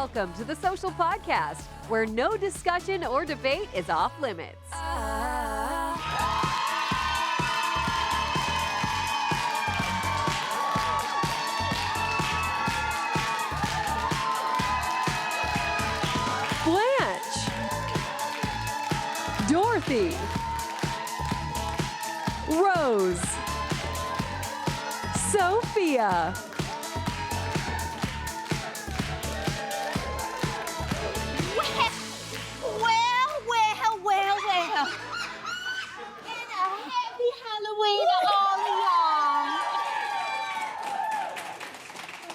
Welcome to the Social Podcast, where no discussion or debate is off limits. Blanche, Dorothy, Rose, Sophia, Well. And a happy Halloween to all of y'all.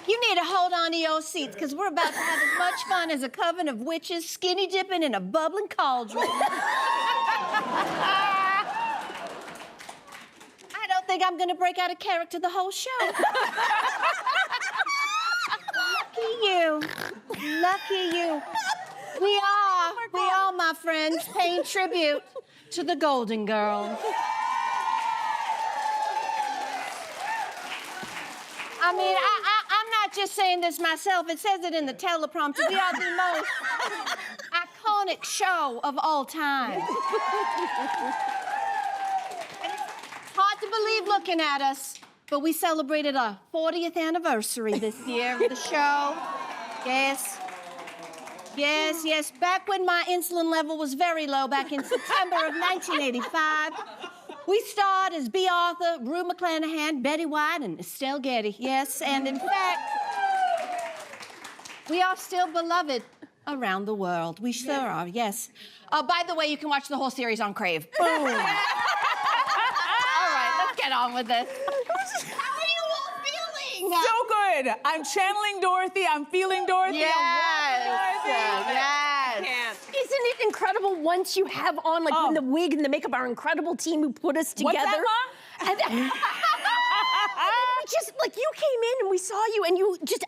You need to hold on to your seats, because we're about to have as much fun as a coven of witches skinny dipping in a bubbling cauldron. I don't think I'm gonna break out of character the whole show. Lucky you. We are, my friends, paying tribute to the Golden Girls. I mean, I'm not just saying this myself. It says it in the teleprompter. We are the most iconic show of all time. And it's hard to believe looking at us, but we celebrated our 40th anniversary this year of the show. Yes. Back when my insulin level was very low, back in September of 1985, we starred as Bea Arthur, Rue McClanahan, Betty White, and Estelle Getty. Yes, and in fact, we are still beloved around the world. We sure are, yes. By the way, you can watch the whole series on Crave. Boom. All right, let's get on with this. How are you all feeling? So good. I'm channeling Dorothy. I'm feeling Dorothy. Yes. Isn't it incredible once you have on, like, when the wig and the makeup, our incredible team who put us together? What's that, Mom? And then we just, like, you came in and we saw you and you just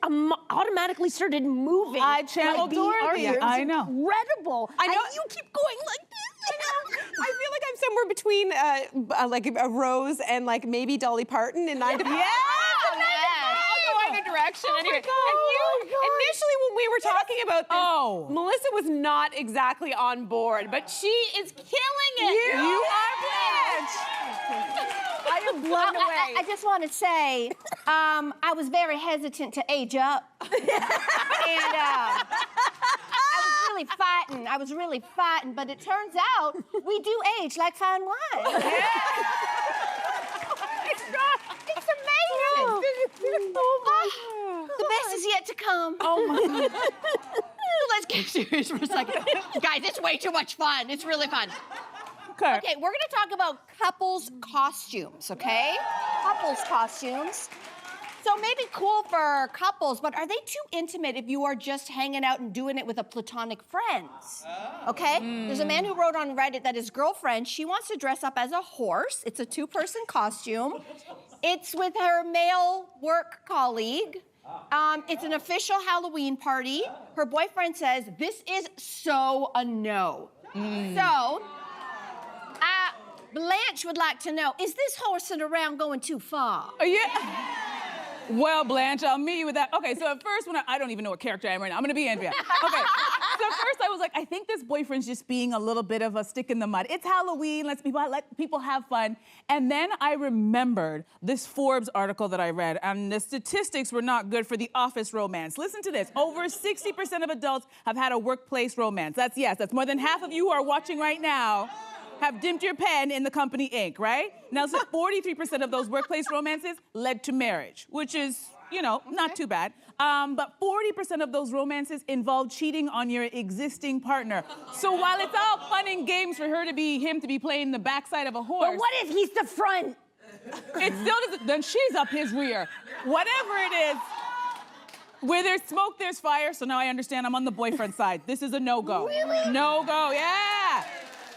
automatically started moving. I channeled Dorothy. I know. Incredible. I know. And you keep going like this. I feel like I'm somewhere between like a Rose and like maybe Dolly Parton in 9 to 5. Yeah! I'll go either direction. Anyway, initially when we were talking about this, Melissa was not exactly on board, but she is killing it. You are Blanche. I am blown away. I just want to say, I was very hesitant to age up. And I was really fighting, but it turns out we do age like fine wine. It's amazing. The best is yet to come. Oh my God. Let's get serious for a second. Guys, it's way too much fun. It's really fun. Okay, we're gonna talk about couples costumes, okay? Couples costumes. So maybe cool for couples, but are they too intimate if you are just hanging out and doing it with a platonic friends? Okay? There's a man who wrote on Reddit that his girlfriend, she wants to dress up as a horse. It's a 2-person costume. It's with her male work colleague. It's an official Halloween party. Her boyfriend says, this is so a no. So, Blanche would like to know, is this horsing around going too far? Yeah. Well, Blanche, I'll meet you with that. Okay, so at first, I don't even know what character I am right now. I'm gonna be Andrea. Okay, so at first I was like, I think this boyfriend's just being a little bit of a stick in the mud. It's Halloween, let people have fun. And then I remembered this Forbes article that I read, and the statistics were not good for the office romance. Listen to this, over 60% of adults have had a workplace romance. That's more than half of you who are watching right now have dipped your pen in the company ink, right? Now, so 43% of those workplace romances led to marriage, which is, not too bad. But 40% of those romances involve cheating on your existing partner. So while it's all fun and games for him to be playing the backside of a horse. But what if he's the front? It still doesn't, then she's up his rear. Whatever it is, where there's smoke, there's fire. So now I understand I'm on the boyfriend side. This is a no-go. Really? No-go, yeah.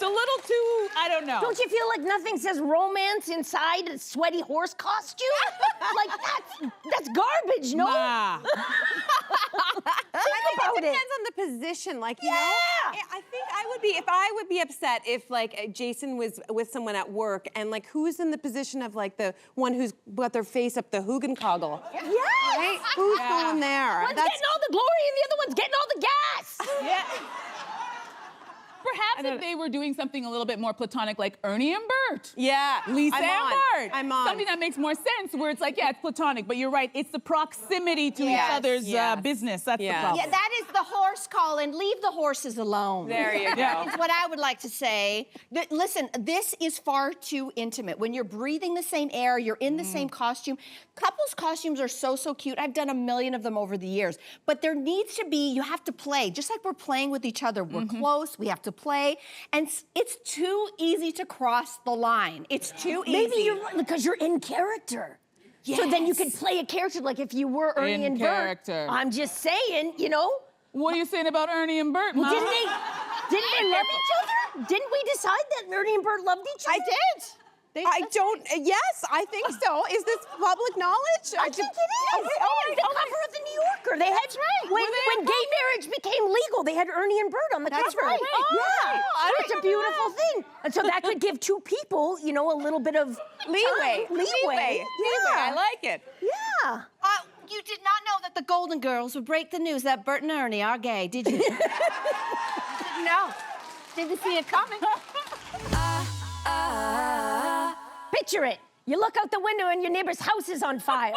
a little too, I don't know. Don't you feel like nothing says romance inside a sweaty horse costume? Like, that's garbage, no? Nah. I think about it depends on the position, like, you know? Yeah. I think if I would be upset if, like, Jason was with someone at work and, like, who's in the position of, like, the one who's got their face up the Huggenkogel? Yes. Right? Who's going there? One's getting all the glory and the other one's getting all the gas. Yeah. Perhaps if they were doing something a little bit more platonic, like Ernie and Bert. Yeah. Lisa and Bart. I'm on. Something that makes more sense, where it's like, yeah, it's platonic, but you're right, it's the proximity to each other's business. That's the problem. Yeah, that is the horse calling. Leave the horses alone. There you go. That's what I would like to say. Listen, this is far too intimate. When you're breathing the same air, you're in the same costume. Couples' costumes are so cute. I've done a million of them over the years. But there needs to be, you have to play. Just like we're playing with each other. We're close, we have to play. And it's too easy to cross the line. It's too easy. Maybe you're right, because you're in character. Yes. So then you can play a character like if you were Ernie and character. Bert. I'm just saying, you know. What are you saying about Ernie and Bert, Well, Mom? didn't they love each other? Didn't we decide that Ernie and Bert loved each other? I did. Yes, I think so. Is this public knowledge? I think it is. It's the cover of the New Yorker. They had, That's right. When gay marriage became legal, they had Ernie and Bert on the That's cover. right. Yeah. It's a beautiful thing. And so that could give two people, you know, a little bit of Leeway. Leeway. Yeah. I like it. Yeah. You did not know that the Golden Girls would break the news that Bert and Ernie are gay, did you? You didn't know. Didn't see it coming. Picture it. You look out the window and your neighbor's house is on fire.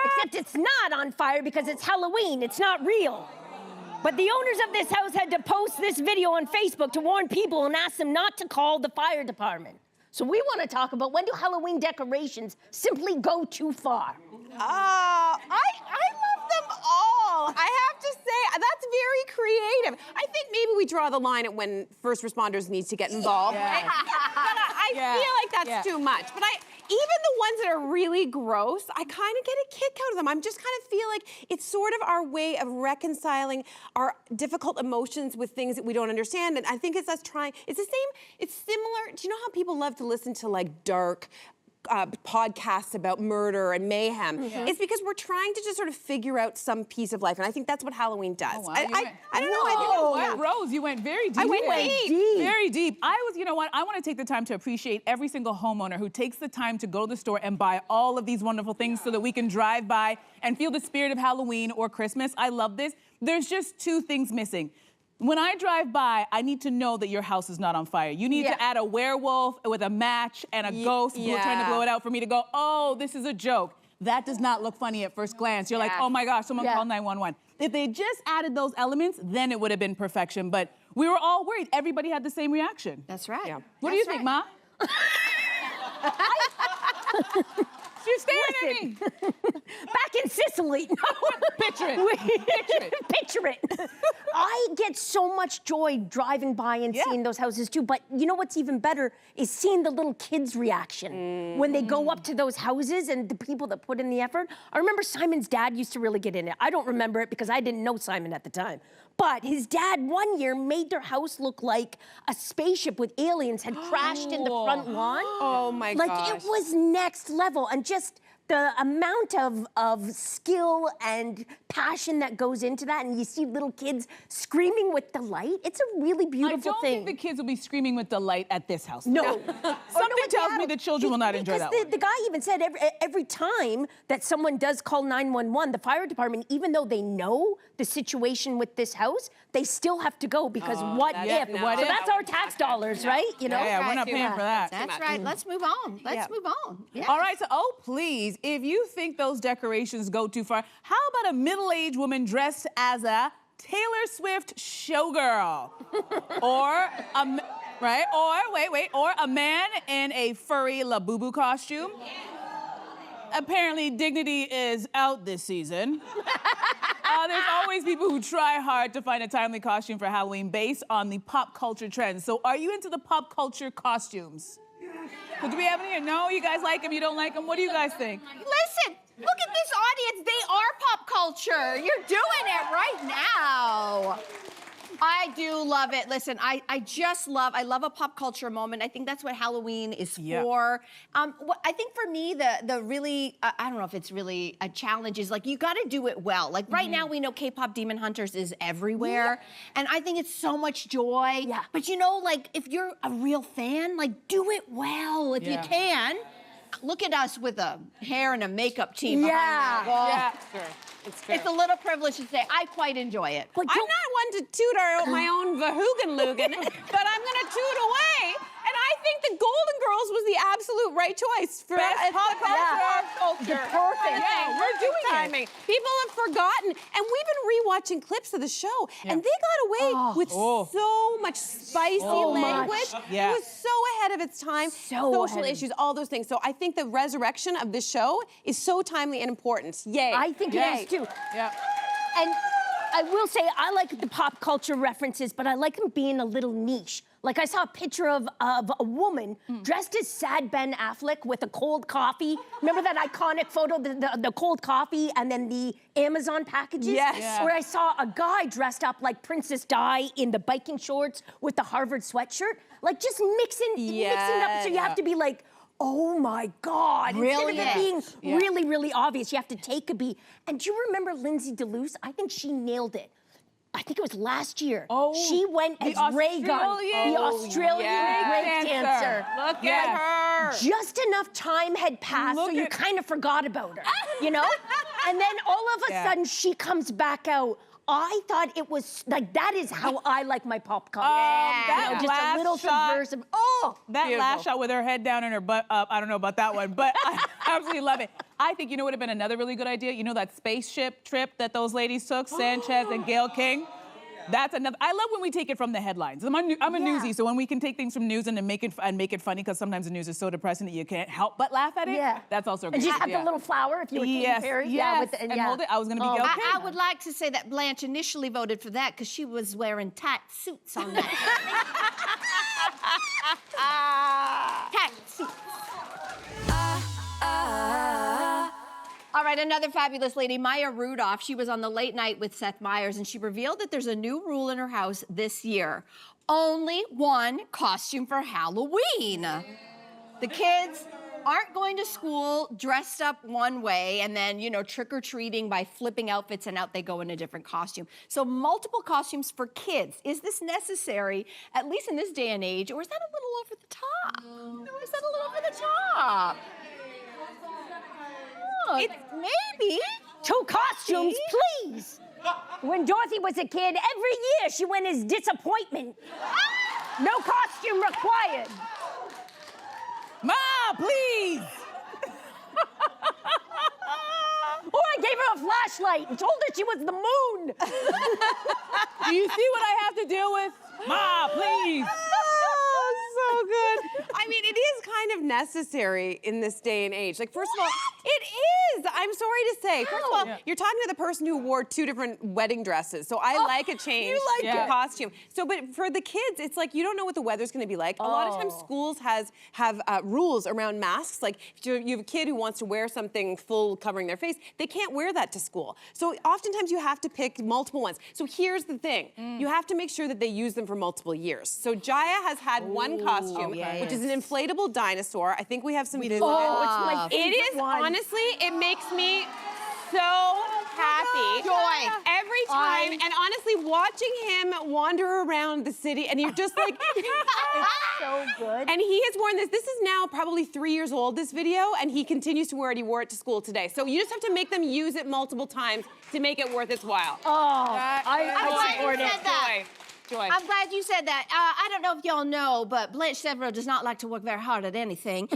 Except it's not on fire because it's Halloween. It's not real. But the owners of this house had to post this video on Facebook to warn people and ask them not to call the fire department. So we want to talk about, when do Halloween decorations simply go too far? I love them all. I have to say, that's very creative. I think maybe we draw the line at when first responders need to get involved. Yeah. But I feel like that's too much. But even the ones that are really gross, I kind of get a kick out of them. I'm just kind of feel like it's sort of our way of reconciling our difficult emotions with things that we don't understand. And I think it's us trying, it's the same, it's similar. Do you know how people love to listen to like dark podcasts about murder and mayhem? It's because we're trying to just sort of figure out some piece of life. And I think that's what Halloween does. Oh, wow. I don't know. I think Rose, you went very deep. I went deep. Very deep. You know what? I want to take the time to appreciate every single homeowner who takes the time to go to the store and buy all of these wonderful things so that we can drive by and feel the spirit of Halloween or Christmas. I love this. There's just two things missing. When I drive by, I need to know that your house is not on fire. You need to add a werewolf with a match and a ghost trying to blow it out for me to go, oh, this is a joke. That does not look funny at first glance. You're like, oh my gosh, someone call 911. If they just added those elements, then it would have been perfection. But we were all worried. Everybody had the same reaction. That's right. Yeah. What do you think, Ma? You're staring at me. Back in Sicily. Picture it. Picture it. I get so much joy driving by and seeing those houses too, but you know what's even better is seeing the little kids' reaction when they go up to those houses and the people that put in the effort. I remember Simon's dad used to really get in it. I don't remember it because I didn't know Simon at the time. But his dad one year made their house look like a spaceship with aliens had crashed in the front lawn. Oh my gosh. Like it was next level, and just the amount of skill and passion that goes into that, and you see little kids screaming with delight. It's a really beautiful I don't think the kids will be screaming with delight at this house. No. Something tells me the children will not enjoy that one. The guy even said every time that someone does call 911, the fire department, even though they know the situation with this house, they still have to go because what if? What So if? that's our tax dollars, right? You know? Yeah, we're not paying for that. That's right. Let's move on. Let's move on. Yeah. All right, so, please, if you think those decorations go too far, how about a middle-aged woman dressed as a Taylor Swift showgirl? or a man in a furry Labubu costume? Apparently, dignity is out this season. There's always people who try hard to find a timely costume for Halloween based on the pop culture trends. So are you into the pop culture costumes? So do we have any here? No? You guys like them? You don't like them? What do you guys think? Listen, look at this audience. They are pop culture. You're doing it right now. I do love it. Listen, I love a pop culture moment. I think that's what Halloween is for. I think for me, the really, I don't know if it's really a challenge, is like, you gotta do it well. Like right now, we know K-pop Demon Hunters is everywhere. And I think it's so much joy. Yeah. But you know, like, if you're a real fan, like, do it well if you can. Look at us with a hair and a makeup team behind the wall. Yeah, sure. It's true. It's a little privilege to say I quite enjoy it. I'm not one to toot my own Vahoogan-Lugan, but I'm gonna toot away. And I think the Golden Girls was the absolute right choice for Best pop culture. Perfect. Yeah, we're doing timing. People have forgotten, and we've been rewatching clips of the show, and they got away with so much spicy language. Yeah. It was so ahead of its time. Social issues, all those things. So I think the resurrection of this show is so timely and important. Yay. I think it is too. Yeah. And I will say, I like the pop culture references, but I like them being a little niche. Like I saw a picture of a woman dressed as sad Ben Affleck with a cold coffee. Remember that iconic photo, the cold coffee and then the Amazon packages? Yes. Yeah. Where I saw a guy dressed up like Princess Di in the biking shorts with the Harvard sweatshirt. Like just mixing it up. So you have to be like, oh my God. Really? Instead of it being really, really obvious, you have to take a beat. And do you remember Lindsay DeLuce? I think she nailed it. I think it was last year. Oh, she went as Ray Gunn, the Australian break dancer. Look at her. Just enough time had passed, so you kind of forgot about her, you know? And then all of a sudden, she comes back out. I thought it was, like, that is how I like my pop culture. That You know, just last a little shot, subversive. that last shot with her head down and her butt up, I don't know about that one, but I absolutely love it. I think, you know, would have been another really good idea? You know that spaceship trip that those ladies took, Sanchez and Gayle King? That's another. I love when we take it from the headlines. I'm a newsie, so when we can take things from news and then make it funny, because sometimes the news is so depressing that you can't help but laugh at it. Yeah. That's also great. And just have the little flower if you were Katy Perry. Yes, and hold it. I was gonna be Gayle King. I would like to say that Blanche initially voted for that because she was wearing tight suits on that. Tight suits. All right, another fabulous lady, Maya Rudolph. She was on the Late Night with Seth Meyers, and she revealed that there's a new rule in her house this year. Only one costume for Halloween. The kids aren't going to school dressed up one way and then, you know, trick-or-treating by flipping outfits, and out they go in a different costume. So multiple costumes for kids. Is this necessary, at least in this day and age, or is that a little over the top? Or is that a little over the top? It's maybe. 2 costumes, please. When Dorothy was a kid, every year she went as disappointment. No costume required. Ma, please! Or I gave her a flashlight and told her she was the moon. Do you see what I have to deal with? Ma, please! So good. I mean, it is kind of necessary in this day and age. Like, first of all, it is. I'm sorry to say. First of all, you're talking to the person who wore 2 different wedding dresses. So I like a change in costume. So, but for the kids, it's like you don't know what the weather's going to be like. A lot of times schools have rules around masks. Like, if you have a kid who wants to wear something full covering their face, they can't wear that to school. So oftentimes you have to pick multiple ones. So here's the thing. You have to make sure that they use them for multiple years. So Jaya has had one costume, which is an inflatable dinosaur. I think we have some videos. Oh, it's my favorite one. Honestly, it makes me so happy. Joy. Every time. And honestly, watching him wander around the city, and you're just like, It's so good. and he has worn this. This is now probably 3 years old, this video, and he continues to wear it. He wore it to school today. So you just have to make them use it multiple times to make it worth its while. I support it. Joy. I'm glad you said that. I don't know if y'all know, but Blanche Severeaux does not like to work very hard at anything.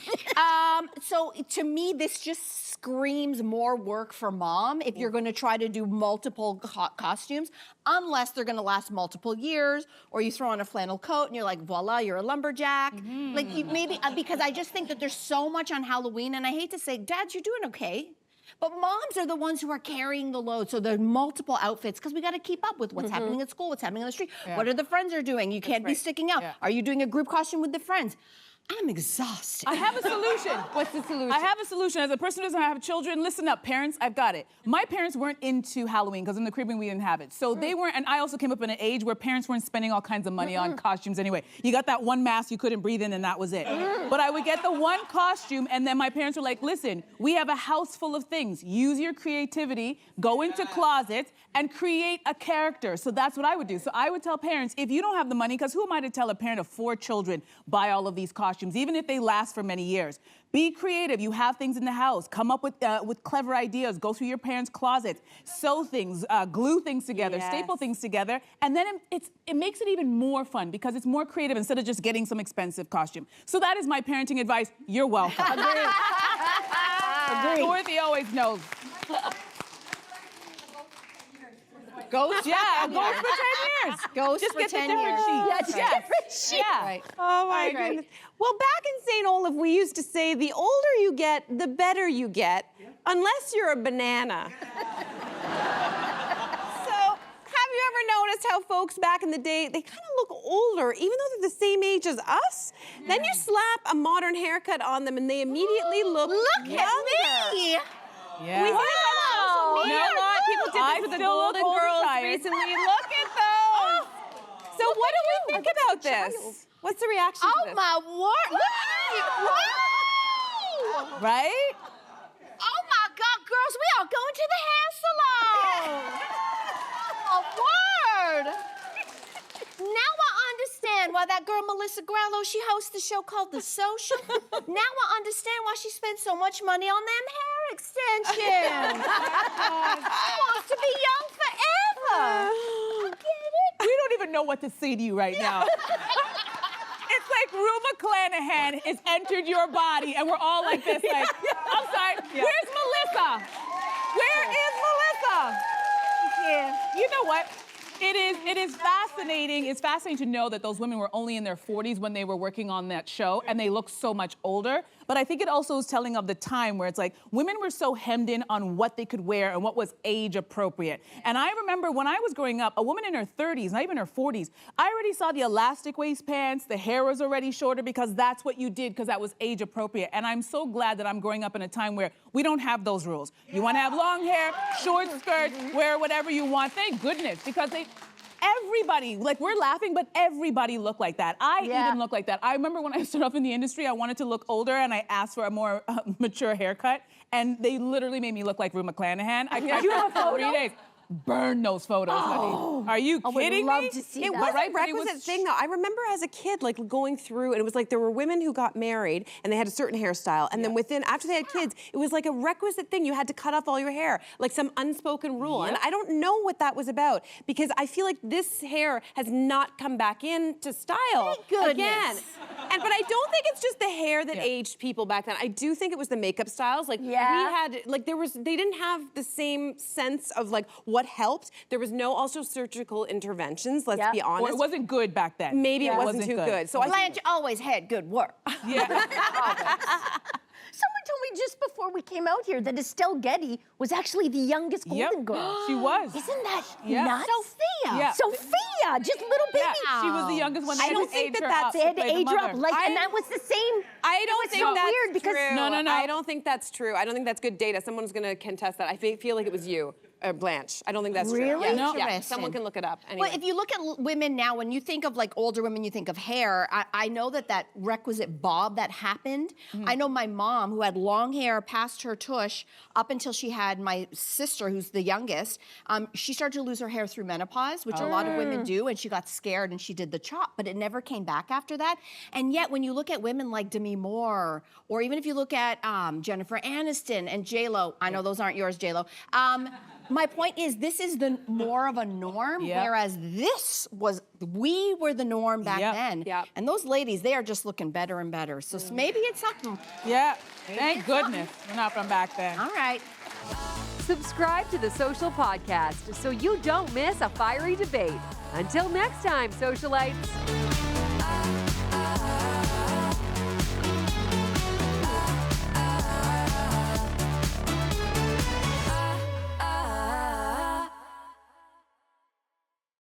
So to me, this just screams more work for mom if you're going to try to do multiple costumes, unless they're going to last multiple years, or you throw on a flannel coat and you're like, voila, you're a lumberjack. Like maybe, because I just think that there's so much on Halloween, and I hate to say, dads, you're doing okay. But moms are the ones who are carrying the load. So there are multiple outfits because we got to keep up with what's happening at school, what's happening on the street. What are the friends are doing? You can't be sticking out. Are you doing a group costume with the friends? I'm exhausted. I have a solution. What's the solution? I have a solution. As a person who doesn't have children, listen up, parents, I've got it. My parents weren't into Halloween because in the Caribbean we didn't have it. So they weren't, and I also came up in an age where parents weren't spending all kinds of money on costumes anyway. You got that one mask you couldn't breathe in and that was it. But I would get the one costume and then my parents were like, listen, we have a house full of things. Use your creativity, go into closets and create a character. So that's what I would do. So I would tell parents, if you don't have the money, because who am I to tell a parent of 4 children, buy all of these costumes, even if they last for many years. Be creative. You have things in the house. Come up with clever ideas. Go through your parents' closets. Sew things, glue things together, staple things together, and then it makes it even more fun because it's more creative instead of just getting some expensive costume. So that is my parenting advice. You're welcome. Agree. Dorothy always knows. Ghost? Yeah, ghost for 10 years. Ghost Just for get 10 the years. different sheets. Yeah, different sheets. Yeah. Right. Oh my Right. goodness. Well, back in St. Olaf, we used to say the older you get, the better you get, unless you're a banana. So, have you ever noticed how folks back in the day, they kind of look older, even though they're the same age as us? Then you slap a modern haircut on them and they immediately look younger. at me. Yeah. We see this on social media a lot. People did I this with the still look Golden old and Girls tired. recently. Look at those. So what do we think about this? What's the reaction to Oh this? my word! Look at me! Wow! Right? Oh my God, girls, we are going to the hair salon. Oh, word! Now I understand why that girl Melissa Grelo, she hosts the show called The Social. Now I understand why she spends so much money on them hair extensions. She wants to be young forever. I get it. We don't even know what to say to you right now. It's like Rue McClanahan has entered your body and we're all like this, like, I'm sorry, where's Melissa? Where is Melissa? Yeah. You know what? It is fascinating. It's fascinating to know that those women were only in their 40s when they were working on that show, and they look so much older. But I think it also is telling of the time where it's like women were so hemmed in on what they could wear and what was age appropriate. And I remember when I was growing up, a woman in her 30s, not even her 40s, I already saw the elastic waist pants, the hair was already shorter because that's what you did because that was age appropriate. And I'm so glad that I'm growing up in a time where we don't have those rules. You want to have long hair, short skirt, wear whatever you want. Thank goodness, because everybody, like we're laughing, but everybody looked like that. I even look like that. I remember when I started off in the industry, I wanted to look older and I asked for a more mature haircut and they literally made me look like Rue McClanahan. I You have a photo? 3 days. Burn those photos, honey. Are you kidding love me? to see It that. was Right, a but it was- requisite thing, though. I remember as a kid, like going through, and it was like there were women who got married and they had a certain hairstyle, and then after they had kids, it was like a requisite thing. You had to cut off all your hair, like some unspoken rule. And I don't know what that was about because I feel like this hair has not come back into style again. But I don't think it's just the hair that aged people back then. I do think it was the makeup styles. Like we had, like they didn't have the same sense of like what helped. There was no also surgical interventions, let's be honest. Or it wasn't good back then. Maybe it wasn't too good. So Blanche always had good work. Yeah. Someone told me just before we came out here that Estelle Getty was actually the youngest Golden Girl. She was. Isn't that Yeah. nuts? Sophia. Yeah. Sophia, just little baby. Yeah, she was the youngest one. I They don't had to think age that her that's up They to had to play the age her up, mother. and that was the same. I don't think so that's weird because true. No. I don't think that's true. I don't think that's good data. Someone's going to contest that. I feel like it was you, Blanche. I don't think that's true. Really? Yeah. No. Yeah, someone can look it up. Anyway. Well, if you look at women now, when you think of like older women, you think of hair. I know that requisite bob that happened. I know my mom, who had long hair past her tush up until she had my sister, who's the youngest. She started to lose her hair through menopause, which a lot of women do, and she got scared and she did the chop, but it never came back after that. And yet, when you look at women like Demi Moore, or even if you look at Jennifer Aniston and J-Lo, I know those aren't yours, J-Lo. My point is, this is more of a norm, whereas we were the norm back then. Yep. And those ladies, they are just looking better and better. So maybe it's something. Yeah. Thank goodness we're not from back then. All right. Subscribe to the Social Podcast so you don't miss a fiery debate. Until next time, socialites.